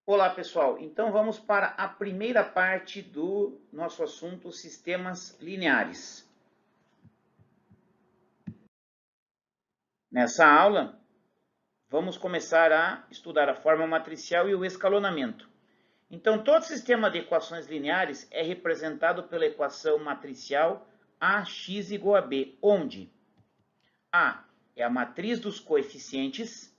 Olá, pessoal. Então vamos para a primeira parte do nosso assunto, sistemas lineares. Nessa aula, vamos começar a estudar a forma matricial e o escalonamento. Então, todo sistema de equações lineares é representado pela equação matricial AX igual a B, onde A é a matriz dos coeficientes,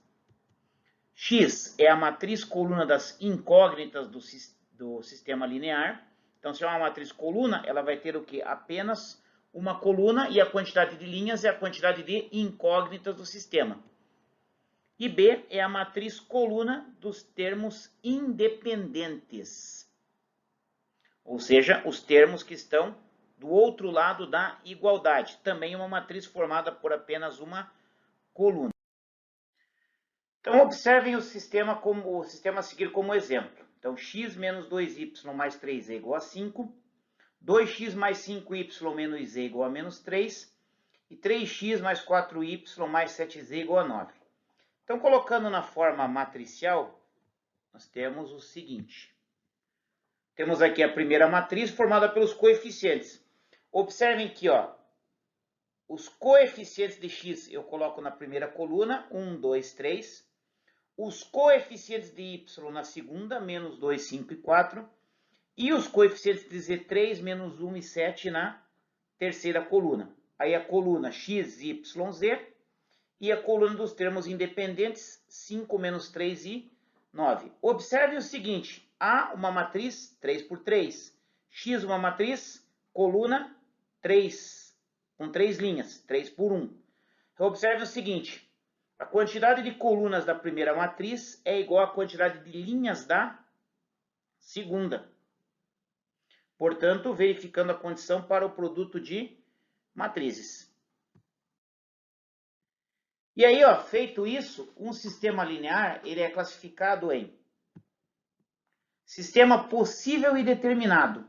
X é a matriz coluna das incógnitas do sistema linear. Então, se é uma matriz coluna, ela vai ter o quê? Apenas uma coluna e a quantidade de linhas é a quantidade de incógnitas do sistema. E B é a matriz coluna dos termos independentes. Ou seja, os termos que estão do outro lado da igualdade. Também uma matriz formada por apenas uma coluna. Então, observem o sistema a seguir como exemplo. Então, x menos 2y mais 3 é igual a 5, 2x mais 5y menos z igual a menos 3, e 3x mais 4y mais 7z igual a 9. Então, colocando na forma matricial, nós temos o seguinte. Temos aqui a primeira matriz formada pelos coeficientes. Observem que, os coeficientes de x eu coloco na primeira coluna, 1, 2, 3. Os coeficientes de y na segunda, menos 2, 5 e 4. E os coeficientes de z, 3, menos 1 e 7 na terceira coluna. Aí a coluna x, y, z. E a coluna dos termos independentes, 5 menos 3 e 9. Observe o seguinte, A uma matriz 3 por 3. X uma matriz, coluna 3, com 3 linhas, 3 por 1. Observe o seguinte, a quantidade de colunas da primeira matriz é igual à quantidade de linhas da segunda. Portanto, verificando a condição para o produto de matrizes. E aí, feito isso, um sistema linear ele é classificado em sistema possível e determinado,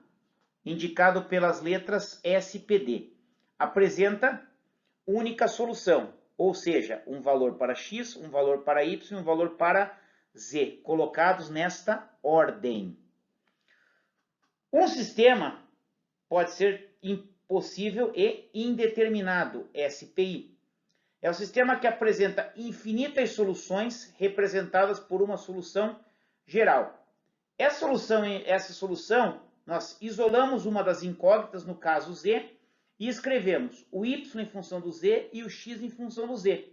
indicado pelas letras SPD. Apresenta única solução, ou seja, um valor para x, um valor para y e um valor para z, colocados nesta ordem. Um sistema pode ser impossível e indeterminado, SPI. É o sistema que apresenta infinitas soluções representadas por uma solução geral. Essa solução, nós isolamos uma das incógnitas, no caso z, e escrevemos o y em função do z e o x em função do z.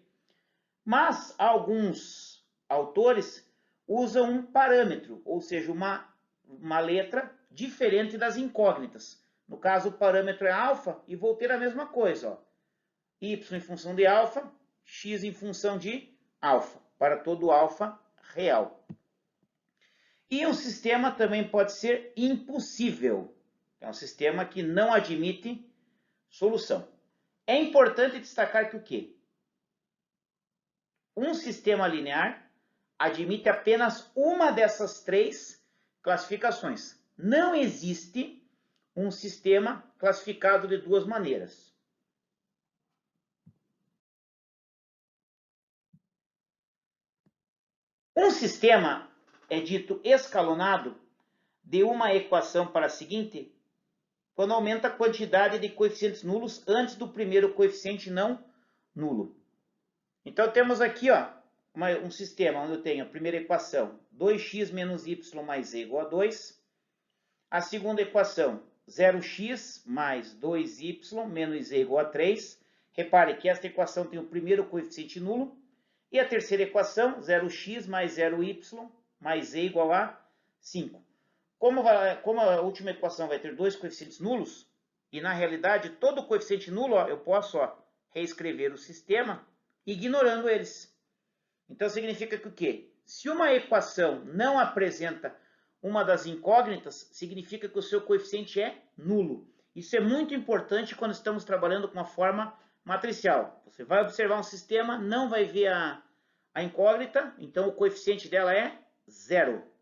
Mas alguns autores usam um parâmetro, ou seja, uma letra diferente das incógnitas. No caso, o parâmetro é alfa e vou ter a mesma coisa. Y em função de alfa, x em função de alfa, para todo alfa real. E um sistema também pode ser impossível. É um sistema que não admite solução. É importante destacar que o quê? Um sistema linear admite apenas uma dessas três classificações. Não existe um sistema classificado de duas maneiras. Um sistema é dito escalonado de uma equação para a seguinte, quando aumenta a quantidade de coeficientes nulos antes do primeiro coeficiente não nulo. Então, temos aqui um sistema onde eu tenho a primeira equação, 2x menos y mais z igual a 2. A segunda equação, 0x mais 2y menos z igual a 3. Repare que esta equação tem o primeiro coeficiente nulo. E a terceira equação, 0x mais 0y mais z igual a 5. Como a última equação vai ter dois coeficientes nulos, e na realidade todo coeficiente nulo eu posso reescrever o sistema ignorando eles. Então significa que o quê? Se uma equação não apresenta uma das incógnitas, significa que o seu coeficiente é nulo. Isso é muito importante quando estamos trabalhando com a forma matricial. Você vai observar um sistema, não vai ver a incógnita, então o coeficiente dela é zero.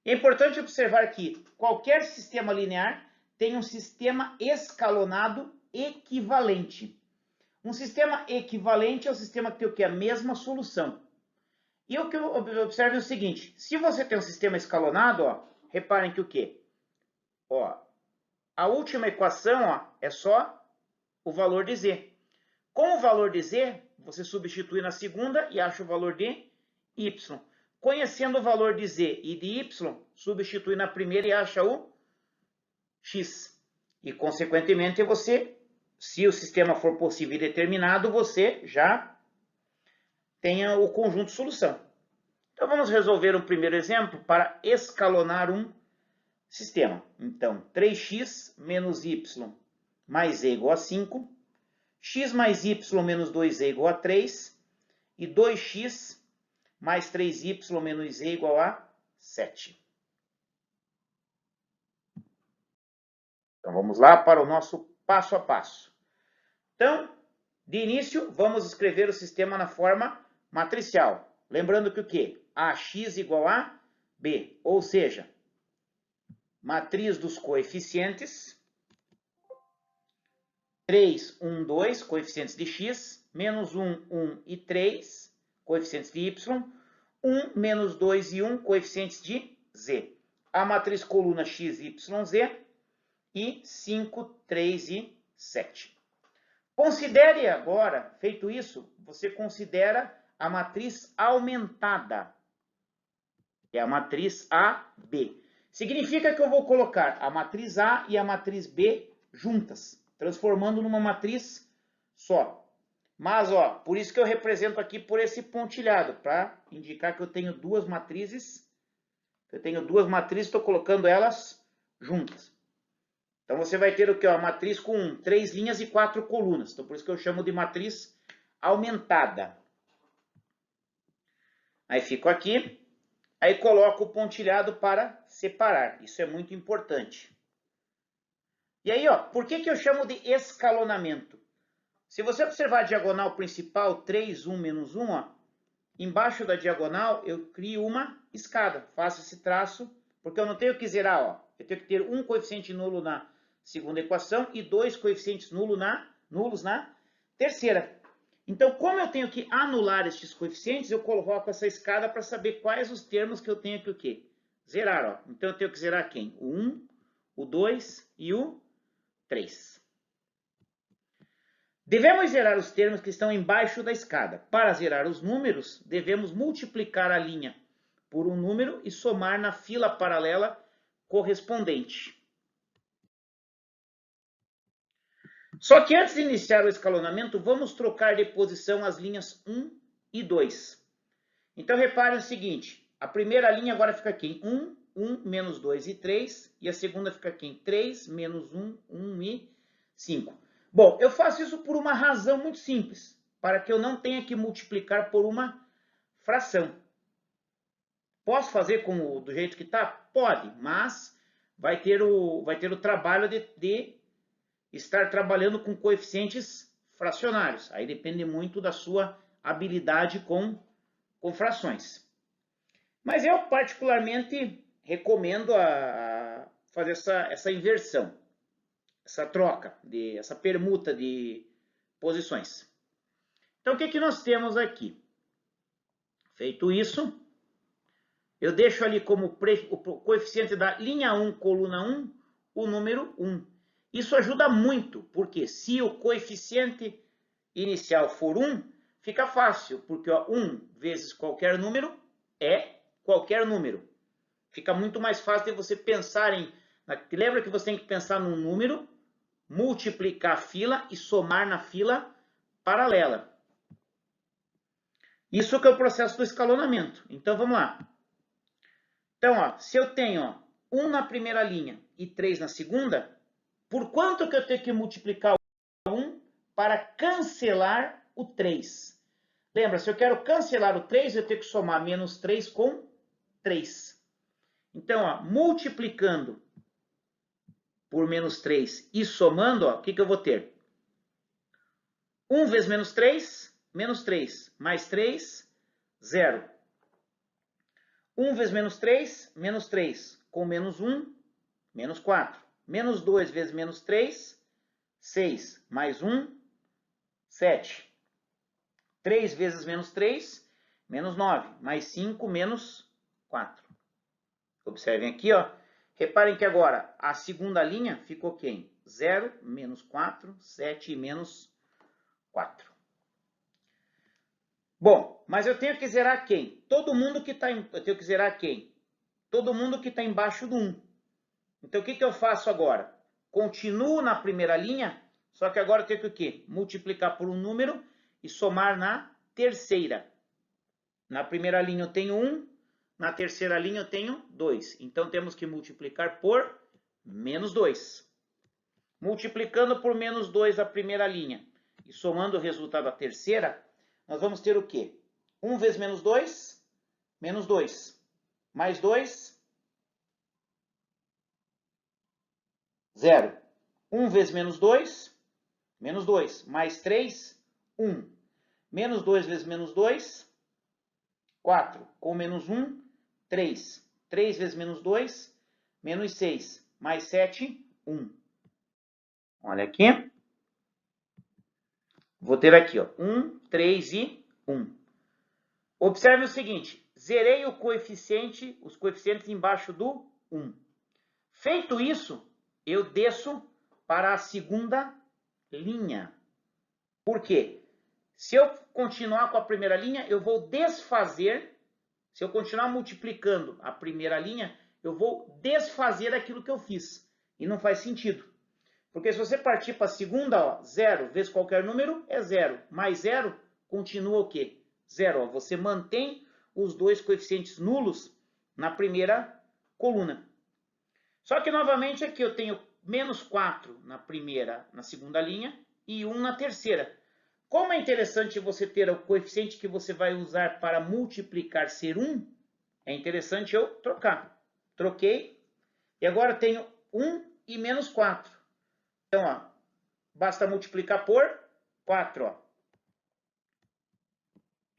É importante observar que qualquer sistema linear tem um sistema escalonado equivalente. Um sistema equivalente é o sistema que tem o quê? A mesma solução. E o que eu observo é o seguinte, se você tem um sistema escalonado, ó, reparem que o quê? Ó, a última equação, ó, é só o valor de z. Com o valor de z, você substitui na segunda e acha o valor de y. Conhecendo o valor de z e de y, substitui na primeira e acha o x. E, consequentemente, você, se o sistema for possível e determinado, você já tenha o conjunto de solução. Então, vamos resolver um primeiro exemplo para escalonar um sistema. Então, 3x menos y mais z igual a 5, x mais y menos 2z igual a 3, e 2x mais 3y menos z igual a 7. Então, vamos lá para o nosso passo a passo. Então, de início, vamos escrever o sistema na forma matricial. Lembrando que o quê? AX igual a B, ou seja, matriz dos coeficientes, 3, 1, 2, coeficientes de x, menos 1, 1 e 3, coeficientes de y, 1, menos 2 e 1, coeficientes de z. A matriz coluna x, y, z, e 5, 3 e 7. Considere agora, feito isso, você considera a matriz aumentada, que é a matriz AB. Significa que eu vou colocar a matriz A e a matriz B juntas, transformando numa matriz só. Mas, ó, por isso que eu represento aqui por esse pontilhado, para indicar que eu tenho duas matrizes. Estou colocando elas juntas. Então, você vai ter o que? A matriz com 3 linhas e 4 colunas. Então, por isso que eu chamo de matriz aumentada. Aí, fico aqui. Aí, coloco o pontilhado para separar. Isso é muito importante. E aí, ó, por que eu chamo de escalonamento? Se você observar a diagonal principal, 3, 1, menos 1, ó, embaixo da diagonal, eu crio uma escada. Faço esse traço, porque eu não tenho que zerar, ó. Eu tenho que ter um coeficiente nulo na segunda equação e 2 coeficientes nulos na terceira. Então, como eu tenho que anular estes coeficientes, eu coloco essa escada para saber quais os termos que eu tenho que o quê? Zerar, ó. Então, eu tenho que zerar quem? O 1, o 2 e o 3. Devemos zerar os termos que estão embaixo da escada. Para zerar os números, devemos multiplicar a linha por um número e somar na fila paralela correspondente. Só que antes de iniciar o escalonamento, vamos trocar de posição as linhas 1 e 2. Então, reparem o seguinte, a primeira linha agora fica aqui em 1, 1, menos 2 e 3, e a segunda fica aqui em 3, menos 1, 1 e 5. Bom, eu faço isso por uma razão muito simples, para que eu não tenha que multiplicar por uma fração. Posso fazer do jeito que está? Pode, mas vai ter o trabalho de estar trabalhando com coeficientes fracionários. Aí depende muito da sua habilidade com frações. Mas eu particularmente recomendo a fazer essa inversão, essa troca, essa permuta de posições. Então, o que nós temos aqui? Feito isso, eu deixo ali como o coeficiente da linha 1, coluna 1, o número 1. Isso ajuda muito, porque se o coeficiente inicial for 1, fica fácil, porque ó, 1 vezes qualquer número é qualquer número. Fica muito mais fácil de você pensar em... Lembra que você tem que pensar num número, multiplicar a fila e somar na fila paralela. Isso que é o processo do escalonamento. Então, vamos lá. Então, ó, se eu tenho ó, 1 na primeira linha e 3 na segunda, por quanto que eu tenho que multiplicar o 1 para cancelar o 3? Lembra, se eu quero cancelar o 3, eu tenho que somar menos 3 com 3. Então, ó, multiplicando por menos 3 e somando, ó, o que eu vou ter? 1 vezes menos 3, mais 3, 0. 1 vezes menos 3, com menos 1, menos 4. Menos 2 vezes menos 3, 6. Mais 1, 7. 3 vezes menos 3, menos 9, mais 5, menos 4. Observem aqui, ó. Reparem que agora a segunda linha ficou quem? 0, menos 4, 7 e menos 4. Bom, mas eu tenho que zerar quem? Todo mundo que está eu tenho que zerar quem? Todo mundo que está embaixo do 1. Então, o que eu faço agora? Continuo na primeira linha, só que agora eu tenho que o quê? Multiplicar por um número e somar na terceira. Na primeira linha eu tenho 1, na terceira linha eu tenho 2. Então, temos que multiplicar por menos 2. Multiplicando por menos 2 a primeira linha e somando o resultado à terceira, nós vamos ter o quê? 1 vezes menos 2, menos 2. Mais 2, 0. 1 vezes menos 2, menos 2. Mais 3, 1. Menos 2 vezes menos 2, 4. Com menos 1, 3. 3 vezes menos 2, menos 6. Mais 7, 1. Olha aqui. Vou ter aqui, ó, 1, 3 e 1. Observe o seguinte, zerei o coeficiente, os coeficientes embaixo do 1. Feito isso, eu desço para a segunda linha. Por quê? Se eu continuar com a primeira linha, eu vou desfazer. Se eu continuar multiplicando a primeira linha, eu vou desfazer aquilo que eu fiz. E não faz sentido. Porque se você partir para a segunda, ó, 0 vezes qualquer número é 0. Mais 0 continua o quê? 0. Ó, você mantém os dois coeficientes nulos na primeira coluna. Só que, novamente, aqui eu tenho menos 4 na segunda linha e 1 na terceira. Como é interessante você ter o coeficiente que você vai usar para multiplicar ser 1, é interessante eu trocar. Troquei. E agora tenho 1 e menos 4. Então, ó, basta multiplicar por 4. Ó.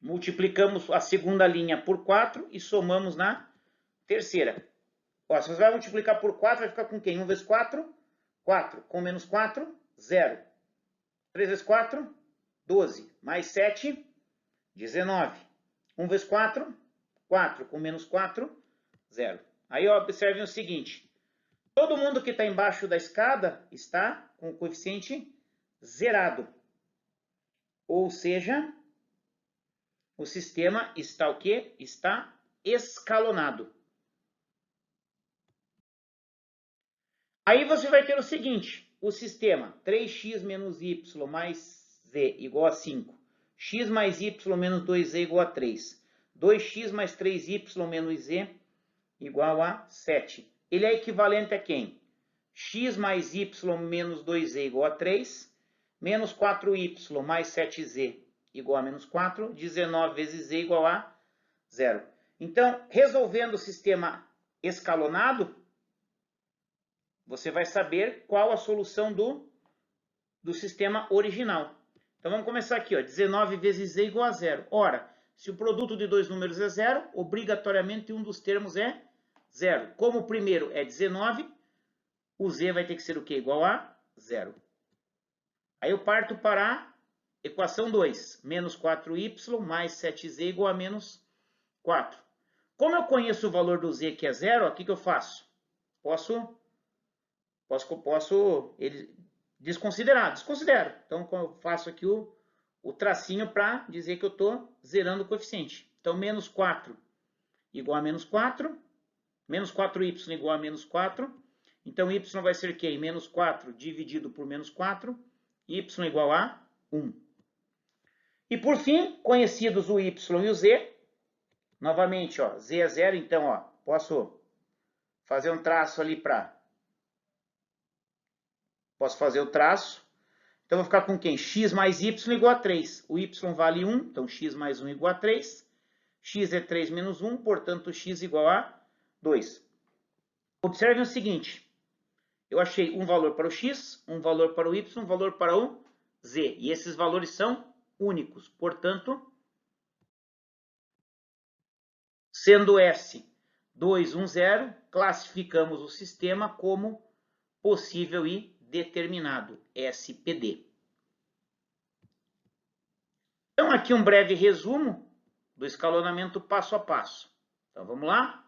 Multiplicamos a segunda linha por 4 e somamos na terceira. Ó, se você vai multiplicar por 4, vai ficar com quem? 1 vezes 4, 4. Com menos 4, 0. 3 vezes 4, 12. Mais 7, 19. 1 vezes 4, 4. Com menos 4, 0. Aí, ó, observem o seguinte. Todo mundo que está embaixo da escada está com o coeficiente zerado. Ou seja, o sistema está o quê? Está escalonado. Aí você vai ter o seguinte, o sistema 3x menos y mais z igual a 5. X mais y menos 2z igual a 3. 2x mais 3y menos z igual a 7. Ele é equivalente a quem? X mais y menos 2z igual a 3, menos 4y mais 7z igual a menos 4, 19 vezes z igual a 0. Então, resolvendo o sistema escalonado, você vai saber qual a solução do sistema original. Então, vamos começar aqui, ó, 19 vezes z igual a 0. Ora, se o produto de dois números é 0, obrigatoriamente um dos termos é 0. Como o primeiro é 19, o z vai ter que ser o quê? Igual a 0. Aí eu parto para a equação 2. Menos 4y mais 7z igual a menos 4. Como eu conheço o valor do z, que é 0, o que eu faço? Posso ele desconsiderar. Desconsidero. Então, eu faço aqui o tracinho para dizer que eu estou zerando o coeficiente. Então, menos 4 igual a menos 4. Menos 4y igual a menos 4. Então, y vai ser quem? Menos 4 dividido por menos 4. Y igual a 1. E, por fim, conhecidos o y e o z. Novamente, ó, z é 0. Então, ó, posso fazer um traço ali para... Posso fazer o traço. Então, vou ficar com quem? X mais y igual a 3. O y vale 1, então x mais 1 igual a 3. X é 3 menos 1, portanto, x igual a 2. Observem o seguinte. Eu achei um valor para o x, um valor para o y, um valor para o z. E esses valores são únicos. Portanto, sendo S 2, 1, 0, classificamos o sistema como possível e determinado, SPD. Então, aqui um breve resumo do escalonamento passo a passo. Então, vamos lá?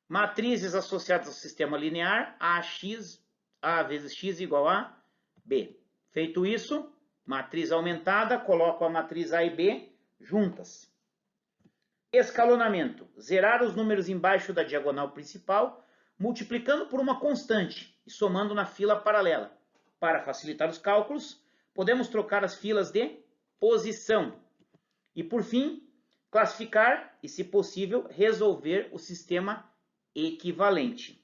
Matrizes associadas ao sistema linear, A vezes x igual a B. Feito isso, matriz aumentada, coloco a matriz A e B juntas. Escalonamento. Zerar os números embaixo da diagonal principal, multiplicando por uma constante e somando na fila paralela. Para facilitar os cálculos, podemos trocar as filas de posição. E, por fim, classificar e, se possível, resolver o sistema equivalente.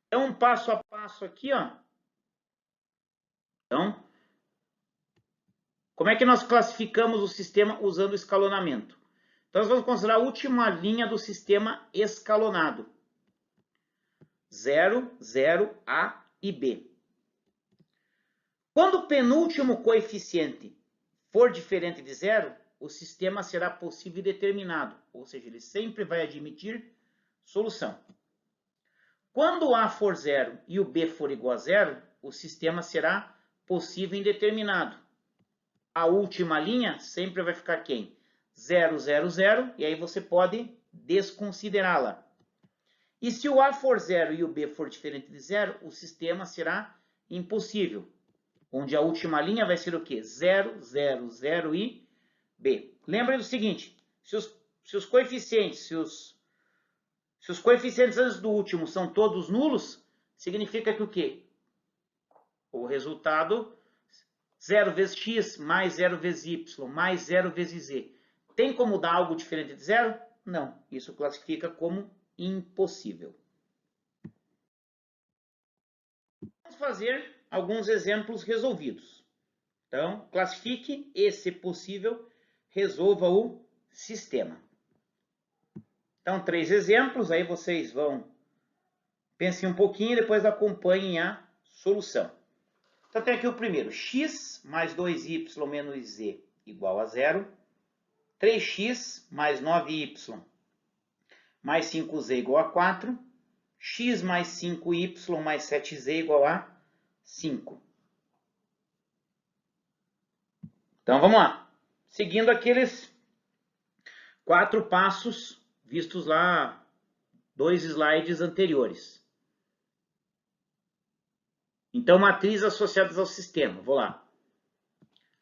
Então, passo a passo aqui, ó. Então, como é que nós classificamos o sistema usando o escalonamento? Então, nós vamos considerar a última linha do sistema escalonado. 0, 0, A e B. Quando o penúltimo coeficiente for diferente de 0, o sistema será possível e determinado, ou seja, ele sempre vai admitir solução. Quando o A for 0 e o B for igual a 0, o sistema será possível e indeterminado. A última linha sempre vai ficar quem? 0, 0, 0, e aí você pode desconsiderá-la. E se o A for 0 e o B for diferente de 0, o sistema será impossível, onde a última linha vai ser o quê? 0, 0, 0 e B. Lembre do seguinte, se os coeficientes antes do último são todos nulos, significa que o quê? O resultado 0 vezes x mais 0 vezes y mais 0 vezes z. Tem como dar algo diferente de 0? Não. Isso classifica como impossível. Vamos fazer alguns exemplos resolvidos. Então, classifique e, se possível, resolva o sistema. Então, 3 exemplos, aí vocês vão pensem um pouquinho e depois acompanhem a solução. Então, tem aqui o primeiro, x mais 2y menos z igual a 0, 3x mais 9y mais 5z igual a 4, x mais 5y mais 7z igual a 5. Então, vamos lá. Seguindo aqueles 4 passos vistos lá, 2 slides anteriores. Então, matrizes associadas ao sistema. Vou lá.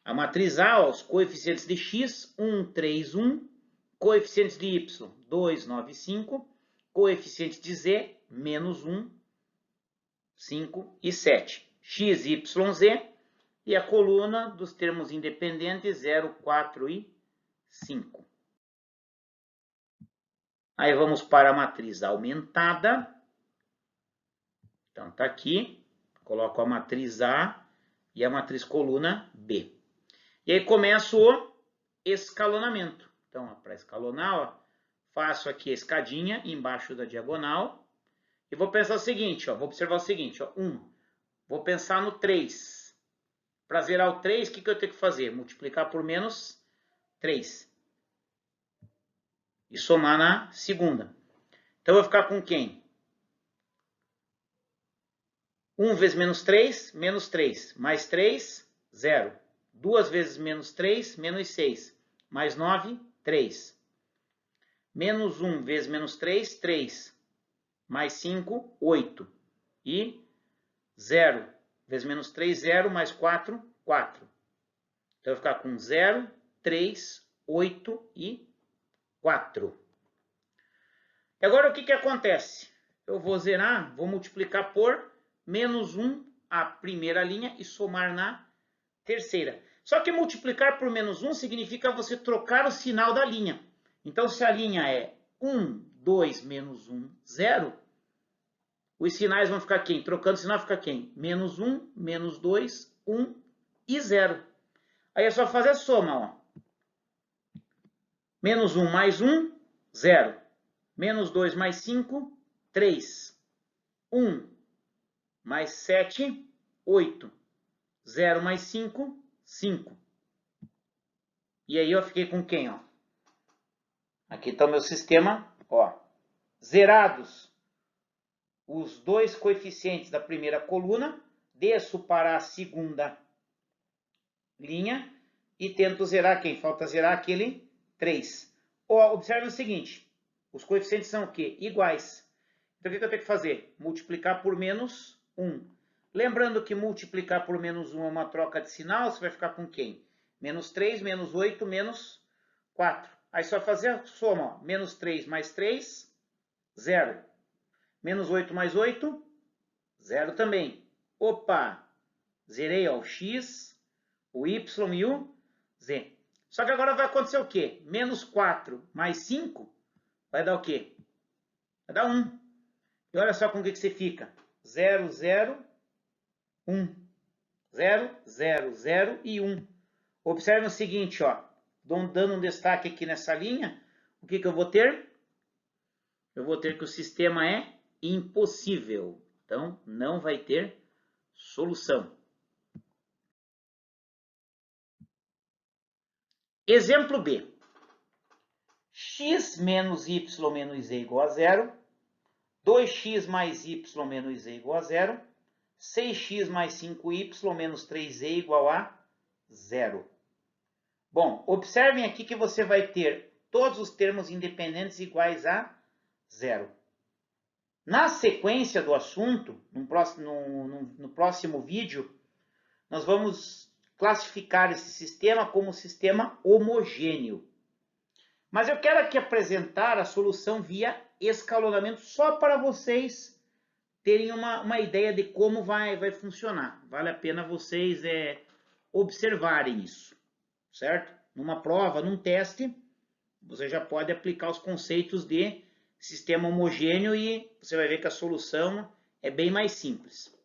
A matriz A, ó, os coeficientes de x, 1, 3, 1. Coeficientes de y, 2, 9, 5. Coeficientes de z, menos 1, 5 e 7. X, y, z. E a coluna dos termos independentes, 0, 4 e 5. Aí vamos para a matriz aumentada. Então, está aqui. Coloco a matriz A e a matriz coluna B. E aí começo o escalonamento. Então, para escalonar, ó, faço aqui a escadinha embaixo da diagonal. E vou pensar o seguinte, ó, vou observar o seguinte, ó, 1. Vou pensar no 3. Para zerar o 3, o que eu tenho que fazer? Multiplicar por menos 3. E somar na segunda. Então, eu vou ficar com quem? 1 vezes menos 3, menos 3. Mais 3, 0. 2 vezes menos 3, menos 6. Mais 9, 3. Menos 1 vezes menos 3, 3. Mais 5, 8. E 0 vezes menos 3, 0. Mais 4, 4. Então, eu vou ficar com 0, 3, 8 e 4. E agora, o que acontece? Eu vou zerar, vou multiplicar por menos 1 a primeira linha e somar na terceira. Só que multiplicar por menos 1 significa você trocar o sinal da linha. Então, se a linha é 1, 2, menos 1, 0, os sinais vão ficar quem? Trocando o sinal fica quem? Menos 1, menos 2, 1 e 0. Aí é só fazer a soma, ó. Menos 1 mais 1, 0. Menos 2 mais 5, 3. 1 mais 7, 8. 0 mais 5, 5. E aí eu fiquei com quem, ó? Aqui está o meu sistema, ó. Zerados os dois coeficientes da primeira coluna, desço para a segunda linha e tento zerar quem? Falta zerar aquele 3. Observe o seguinte, os coeficientes são o quê? Iguais. Então, o que eu tenho que fazer? Multiplicar por menos 1. Lembrando que multiplicar por menos 1 é uma troca de sinal, você vai ficar com quem? Menos 3, menos 8, menos 4. Aí só fazer a soma, ó. Menos 3 mais 3, 0. Menos 8 mais 8, 0 também. Opa! Zerei, ó, o x, o y e o z. Só que agora vai acontecer o quê? Menos 4 mais 5 vai dar o quê? Vai dar 1. E olha só com o que você fica. 0, 0, 1. 0, 0, 0 e 1. Observe o seguinte, ó. Dando um destaque aqui nessa linha, o que eu vou ter? Eu vou ter que o sistema é impossível. Então, não vai ter solução. Exemplo B. X menos y menos z igual a 0. 2x mais y menos z igual a 0. 6x mais 5y menos 3z igual a 0. Bom, observem aqui que você vai ter todos os termos independentes iguais a 0. Na sequência do assunto, no próximo vídeo, nós vamos classificar esse sistema como sistema homogêneo. Mas eu quero aqui apresentar a solução via escalonamento só para vocês terem uma ideia de como vai funcionar. Vale a pena vocês observarem isso, certo? Numa prova, num teste, você já pode aplicar os conceitos de sistema homogêneo e você vai ver que a solução é bem mais simples.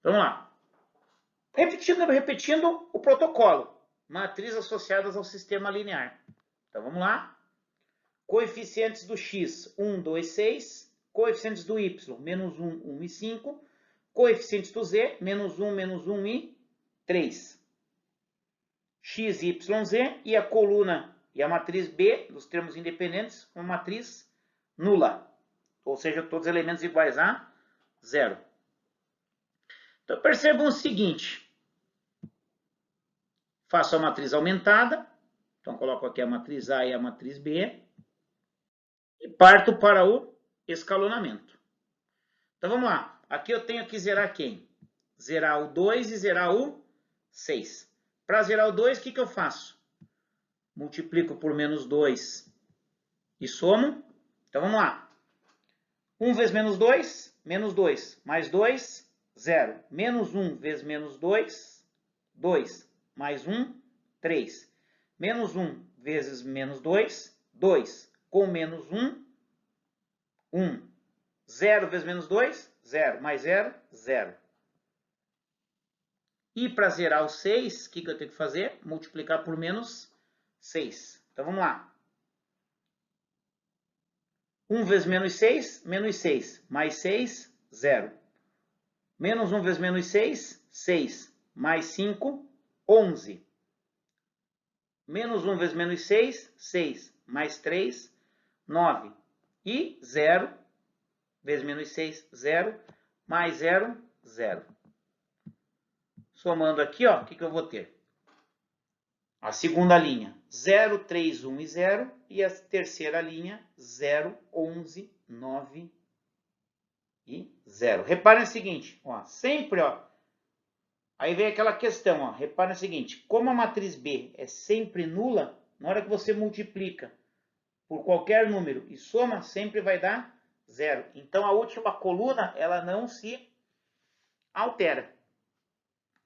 Vamos lá. Repetindo o protocolo. Matrizes associadas ao sistema linear. Então, vamos lá. Coeficientes do x, 1, 2, 6. Coeficientes do y, menos 1, 1 e 5. Coeficientes do z, menos 1 e 3. X, y, z. E a coluna e a matriz B, dos termos independentes, uma matriz nula. Ou seja, todos os elementos iguais a 0. Então, percebam o seguinte. Faço a matriz aumentada. Então, coloco aqui a matriz A e a matriz B. E parto para o escalonamento. Então, vamos lá. Aqui eu tenho que zerar quem? Zerar o 2 e zerar o 6. Para zerar o 2, o que eu faço? Multiplico por menos 2 e somo. Então, vamos lá. 1 vezes menos 2, menos 2. Mais 2, 0. Menos 1 vezes menos 2, 2. Mais 1, 3. Menos 1 vezes menos 2, 2. Com menos 1, 1. 0 vezes menos 2, 0. Mais 0, 0. E para zerar o 6, o que eu tenho que fazer? Multiplicar por menos 6. Então, vamos lá. 1 vezes menos 6, menos 6. Mais 6, 0. Menos 1 vezes menos 6, 6. Mais 5, 11. Menos 1 vezes menos 6, 6. Mais 3, 9. E 0 vezes menos 6, 0. Mais 0, 0. Somando aqui, ó, o que eu vou ter? A segunda linha, 0, 3, 1 e 0. E a terceira linha, 0, 11, 9 e 0. Reparem o seguinte, ó, sempre, ó. Aí vem aquela questão, ó. Reparem o seguinte, como a matriz B é sempre nula, na hora que você multiplica por qualquer número e soma, sempre vai dar 0. Então, a última coluna, ela não se altera.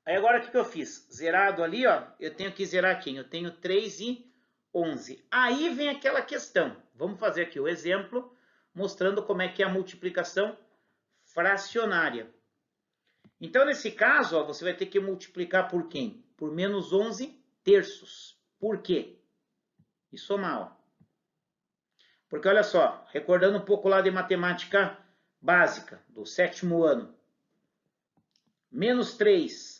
Aí agora o que eu fiz? Zerado ali, ó, eu tenho que zerar quem? Eu tenho 3 e 11. Aí vem aquela questão. Vamos fazer aqui o exemplo, mostrando como é que é a multiplicação fracionária. Então, nesse caso, ó, você vai ter que multiplicar por quem? Por menos 11 terços. Por quê? E somar, ó. Porque, olha só, recordando um pouco lá de matemática básica, do 7º ano. Menos 3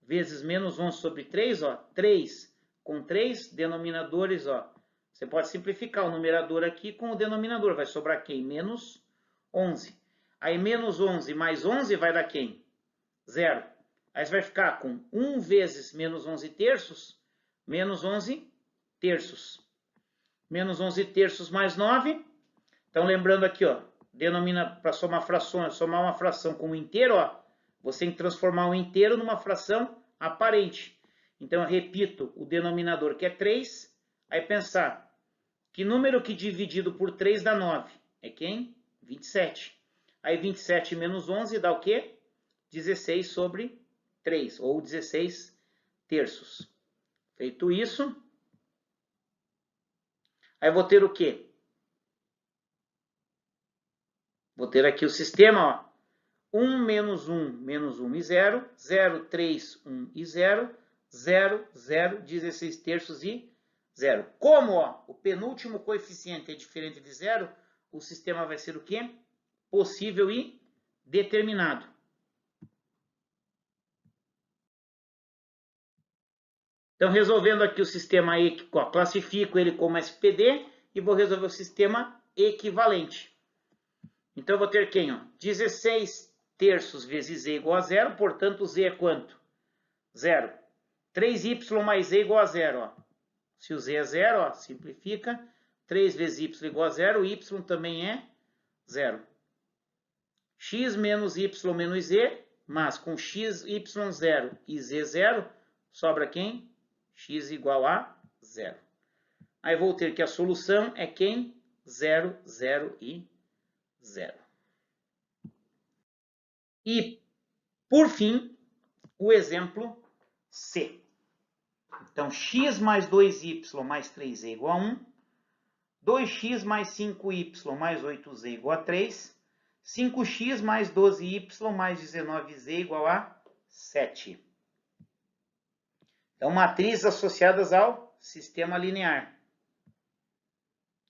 vezes menos 11 sobre 3, ó, 3 com 3 denominadores, ó. Você pode simplificar o numerador aqui com o denominador. Vai sobrar quem? Menos 11. Aí, menos 11 mais 11 vai dar quem? 0. Aí você vai ficar com 1 vezes menos 11 terços, menos 11 terços. Menos 11 terços mais 9. Então, lembrando aqui, ó, denomina para somar frações, somar uma fração com um inteiro, ó, você tem que transformar um inteiro numa fração aparente. Então, eu repito o denominador, que é 3. Aí, pensar, que número que dividido por 3 dá 9? É quem? 27. Aí, 27 menos 11 dá o quê? 16 sobre 3, ou 16 terços. Feito isso, aí vou ter o quê? Vou ter aqui o sistema, ó. 1 menos 1 e 0, 0, 3, 1 e 0, 0, 0, 16 terços e 0. Como ó, o penúltimo coeficiente é diferente de 0, o sistema vai ser o quê? Possível e determinado. Então, resolvendo aqui o sistema E, ó, classifico ele como SPD e vou resolver o sistema equivalente. Então, eu vou ter quem? Ó? 16 terços vezes Z igual a 0, portanto, Z é quanto? 0. 3y mais Z igual a 0. Ó. Se o Z é 0, ó, simplifica. 3 vezes y igual a 0, y também é 0. X menos y menos Z, mas com x, y 0 e Z 0, sobra quem? X igual a 0. Aí vou ter que a solução é quem? 0, 0 e 0. E, por fim, o exemplo C. Então, x mais 2y mais 3z igual a 1. 2x mais 5y mais 8z igual a 3. 5x mais 12y mais 19z igual a 7. Então, matrizes associadas ao sistema linear.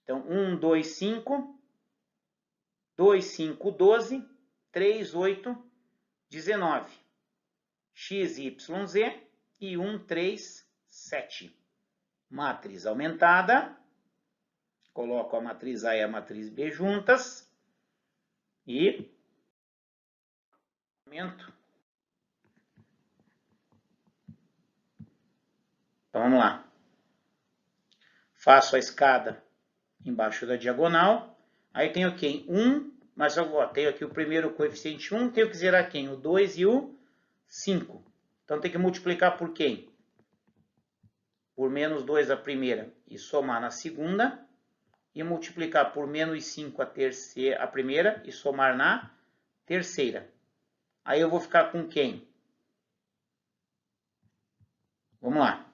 Então, 1, 2, 5. 2, 5, 12. 3, 8, 19. X, Y, Z. E 1, 3, 7. Matriz aumentada. Coloco a matriz A e a matriz B juntas. E aumento. Então, vamos lá. Faço a escada embaixo da diagonal. Aí tenho quem? 1, mas eu tenho aqui o primeiro coeficiente 1, tenho que zerar quem? O 2 e o 5. Então, tem que multiplicar por quem? Por menos 2 a primeira e somar na segunda. E multiplicar por menos 5 a primeira e somar na terceira. Aí eu vou ficar com quem? Vamos lá.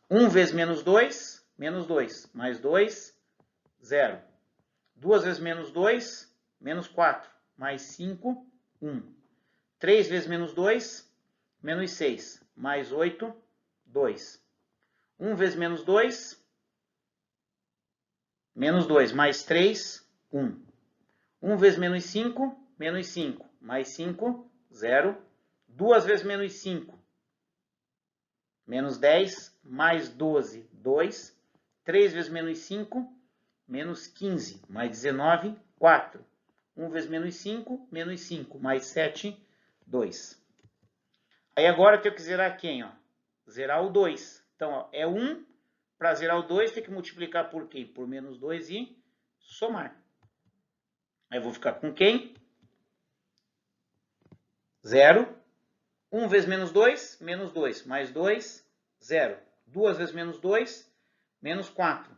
1 vezes menos 2, mais 2, 0. 2 vezes menos 2, menos 4, mais 5, 1. 3 vezes menos 2, menos 6, mais 8, 2. 1 vezes menos 2, menos 2, mais 3, 1. 1 vezes menos 5, mais 5, 0. 2 vezes menos 5, menos 10, mais 12, 2. 3 vezes menos 5, menos 15, mais 19, 4. 1 vezes menos 5, mais 7, 2. Aí agora eu tenho que zerar quem? Ó? Zerar o 2. Então, ó, é 1. Para zerar o 2, tem que multiplicar por quem? Por menos 2 e somar. Aí eu vou ficar com quem? 0. 1 vezes menos 2, mais 2, 0. 2 vezes menos 2, menos 4.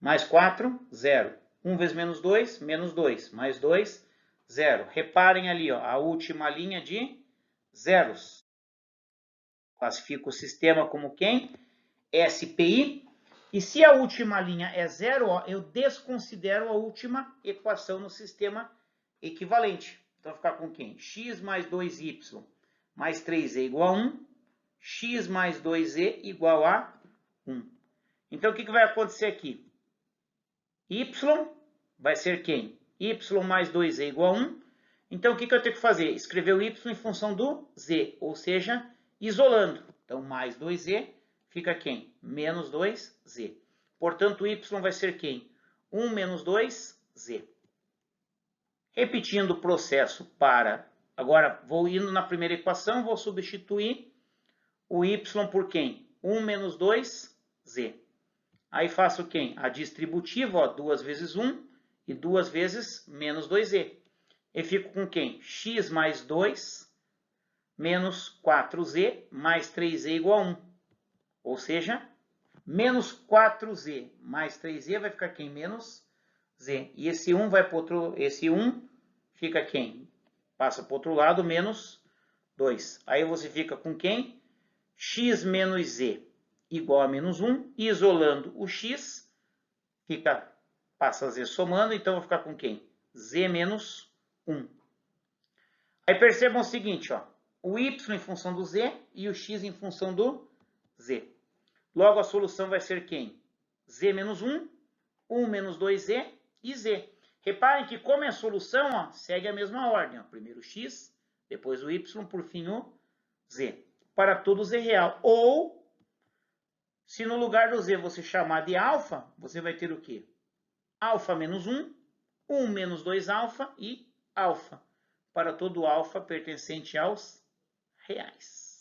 Mais 4, 0. 1 vezes menos 2, mais 2, 0. Reparem ali, ó, a última linha de zeros. Classifico o sistema como quem? SPI. E se a última linha é 0, ó, eu desconsidero a última equação no sistema equivalente. Então, vai ficar com quem? X mais 2y mais 3z igual a 1. X mais 2z igual a 1. Então, o que vai acontecer aqui? Y vai ser quem? Y mais 2z igual a 1. Então, o que eu tenho que fazer? Escrever o y em função do z, ou seja, isolando. Então, mais 2z fica quem? Menos 2z. Portanto, o y vai ser quem? 1 menos 2z. Repetindo o processo para... Agora, vou indo na primeira equação, vou substituir o y por quem? 1 menos 2z. Aí faço quem? A distributiva, ó, 2 vezes 1 e 2 vezes menos 2z. E fico com quem? X mais 2 menos 4z mais 3z igual a 1. Ou seja, menos 4z mais 3z vai ficar quem? Menos z. E esse 1 vai para outro, esse 1 fica quem? Passa para o outro lado, menos 2. Aí você fica com quem? X menos z igual a menos 1. E isolando o x, passa z somando, então vai ficar com quem? Z menos 1. Aí percebam o seguinte, ó, o y em função do z e o x em função do z. Logo, a solução vai ser quem? Z menos 1, 1 menos 2z e z. Reparem que, como é a solução, ó, segue a mesma ordem. Ó. Primeiro o x, depois o y, por fim o z. Para todo z real. Ou, se no lugar do z você chamar de alfa, você vai ter o quê? Alfa menos 1, 1 menos 2 alfa e alfa. Para todo alfa pertencente aos reais.